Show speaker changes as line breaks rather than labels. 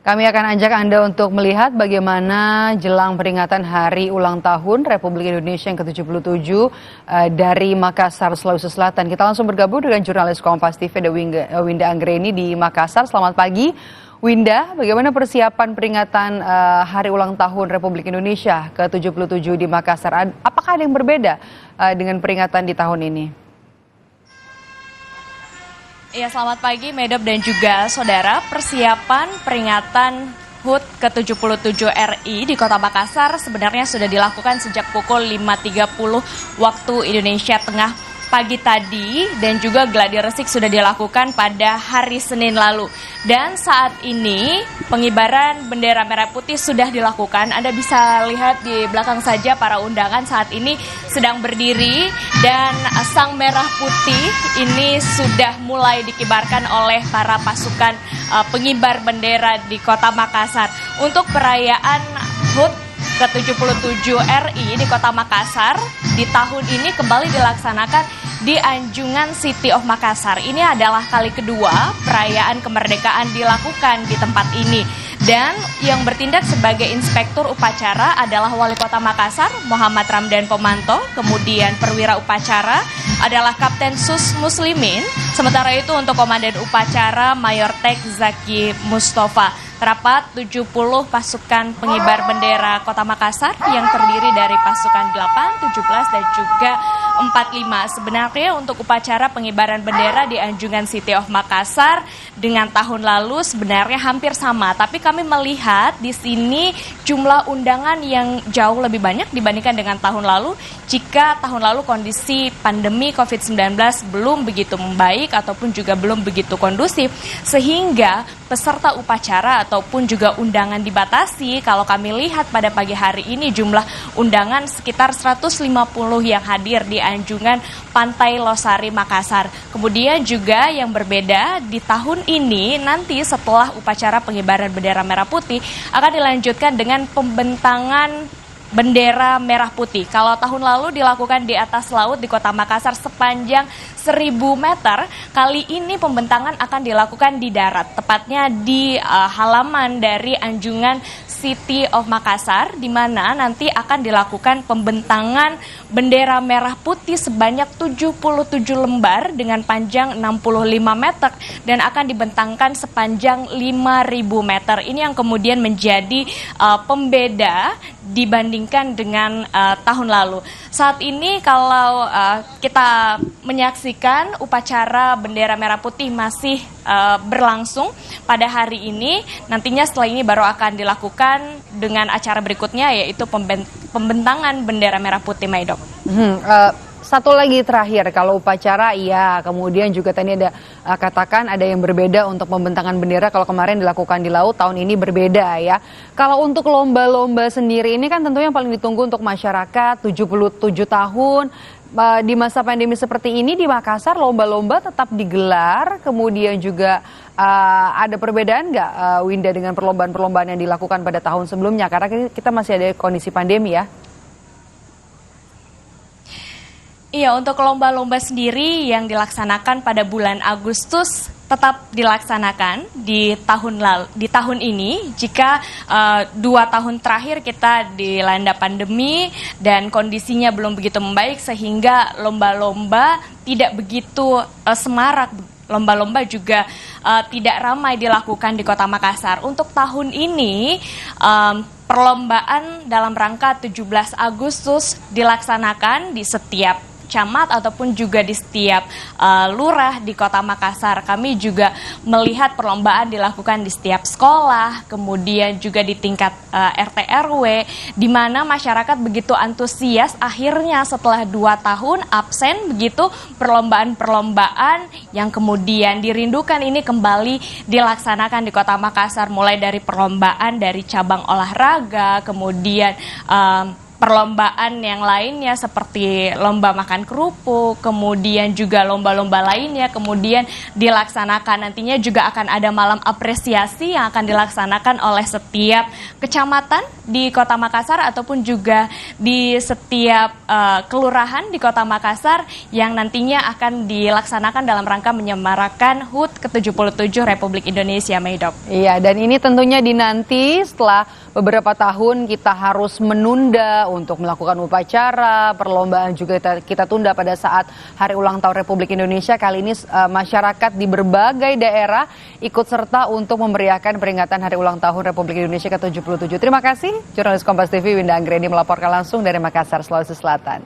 Kami akan ajak Anda untuk melihat bagaimana jelang peringatan Hari Ulang Tahun Republik Indonesia yang ke-77 dari Makassar, Sulawesi Selatan. Kita langsung bergabung dengan jurnalis Kompas TV ada Winda Anggreni di Makassar. Selamat pagi, Winda. Bagaimana persiapan peringatan Hari Ulang Tahun Republik Indonesia ke-77 di Makassar? Apakah ada yang berbeda dengan peringatan di tahun ini?
Ya, selamat pagi Medop dan juga saudara. Persiapan peringatan HUT ke-77 RI di Kota Makassar sebenarnya sudah dilakukan sejak pukul 5.30 waktu Indonesia Tengah pagi tadi, dan juga gladi resik sudah dilakukan pada hari Senin lalu. Dan saat ini pengibaran bendera merah putih sudah dilakukan. Anda bisa lihat di belakang saja para undangan saat ini sedang berdiri, dan sang merah putih ini sudah mulai dikibarkan oleh para pasukan pengibar bendera di Kota Makassar. Untuk perayaan HUT ke-77 RI di Kota Makassar di tahun ini kembali dilaksanakan di Anjungan City of Makassar. Ini adalah kali kedua perayaan kemerdekaan dilakukan di tempat ini. Dan yang bertindak sebagai inspektur upacara adalah Wali Kota Makassar, Muhammad Ramdan Pomanto. Kemudian perwira upacara adalah Kapten Sus Muslimin. Sementara itu untuk Komandan Upacara Mayor Tek Zaki Mustafa. Terdapat 70 pasukan pengibar bendera Kota Makassar yang terdiri dari pasukan 8, 17, dan juga 45. Sebenarnya untuk upacara pengibaran bendera di Anjungan City of Makassar dengan tahun lalu sebenarnya hampir sama. Tapi kami melihat di sini jumlah undangan yang jauh lebih banyak dibandingkan dengan tahun lalu. Jika tahun lalu kondisi pandemi COVID-19 belum begitu membaik ataupun juga belum begitu kondusif, sehingga peserta upacara ataupun juga undangan dibatasi. Kalau kami lihat pada pagi hari ini jumlah undangan sekitar 150 yang hadir di Anjungan Pantai Losari Makassar. Kemudian juga yang berbeda di tahun ini nanti setelah upacara pengibaran bendera merah putih akan dilanjutkan dengan pembentangan bendera merah putih. Kalau tahun lalu dilakukan di atas laut di Kota Makassar sepanjang 1.000 meter, kali ini pembentangan akan dilakukan di darat, tepatnya di halaman dari Anjungan City of Makassar, di mana nanti akan dilakukan pembentangan bendera merah putih sebanyak 77 lembar dengan panjang 65 meter dan akan dibentangkan sepanjang 5.000 meter. Ini yang kemudian menjadi pembeda dibandingkan dengan tahun lalu. Saat ini kalau kita menyaksikan upacara bendera merah putih masih berlangsung pada hari ini. Nantinya setelah ini baru akan dilakukan dengan acara berikutnya, yaitu pembentangan bendera merah putih, Maidok.
Satu lagi terakhir, kalau upacara iya, kemudian juga tadi ada katakan ada yang berbeda untuk pembentangan bendera. Kalau kemarin dilakukan di laut, tahun ini berbeda ya. Kalau untuk lomba-lomba sendiri ini kan tentunya yang paling ditunggu untuk masyarakat 77 tahun. Di masa pandemi seperti ini di Makassar lomba-lomba tetap digelar, kemudian juga ada perbedaan nggak Winda dengan perlombaan-perlombaan yang dilakukan pada tahun sebelumnya, karena kita masih ada kondisi pandemi ya?
Iya, untuk lomba-lomba sendiri yang dilaksanakan pada bulan Agustus tetap dilaksanakan di tahun ini. Jika 2 tahun terakhir kita dilanda pandemi dan kondisinya belum begitu membaik sehingga lomba-lomba tidak begitu semarak. Lomba-lomba juga tidak ramai dilakukan di Kota Makassar. Untuk tahun ini perlombaan dalam rangka 17 Agustus dilaksanakan di setiap camat ataupun juga di setiap lurah di Kota Makassar. Kami juga melihat perlombaan dilakukan di setiap sekolah, kemudian juga di tingkat RT RW, di mana masyarakat begitu antusias akhirnya setelah 2 tahun absen begitu perlombaan-perlombaan yang kemudian dirindukan ini kembali dilaksanakan di Kota Makassar, mulai dari perlombaan dari cabang olahraga, kemudian perlombaan yang lainnya seperti lomba makan kerupuk, kemudian juga lomba-lomba lainnya, kemudian dilaksanakan nantinya juga akan ada malam apresiasi yang akan dilaksanakan oleh setiap kecamatan di Kota Makassar ataupun juga di setiap kelurahan di Kota Makassar yang nantinya akan dilaksanakan dalam rangka menyemarakan HUT ke-77 Republik Indonesia, Medop.
Iya, dan ini tentunya dinanti setelah beberapa tahun kita harus menunda untuk melakukan upacara, perlombaan juga kita tunda pada saat Hari Ulang Tahun Republik Indonesia. Kali ini masyarakat di berbagai daerah ikut serta untuk memeriahkan peringatan Hari Ulang Tahun Republik Indonesia ke-77. Terima kasih, jurnalis Kompas TV Winda Anggreni melaporkan langsung dari Makassar, Sulawesi Selatan.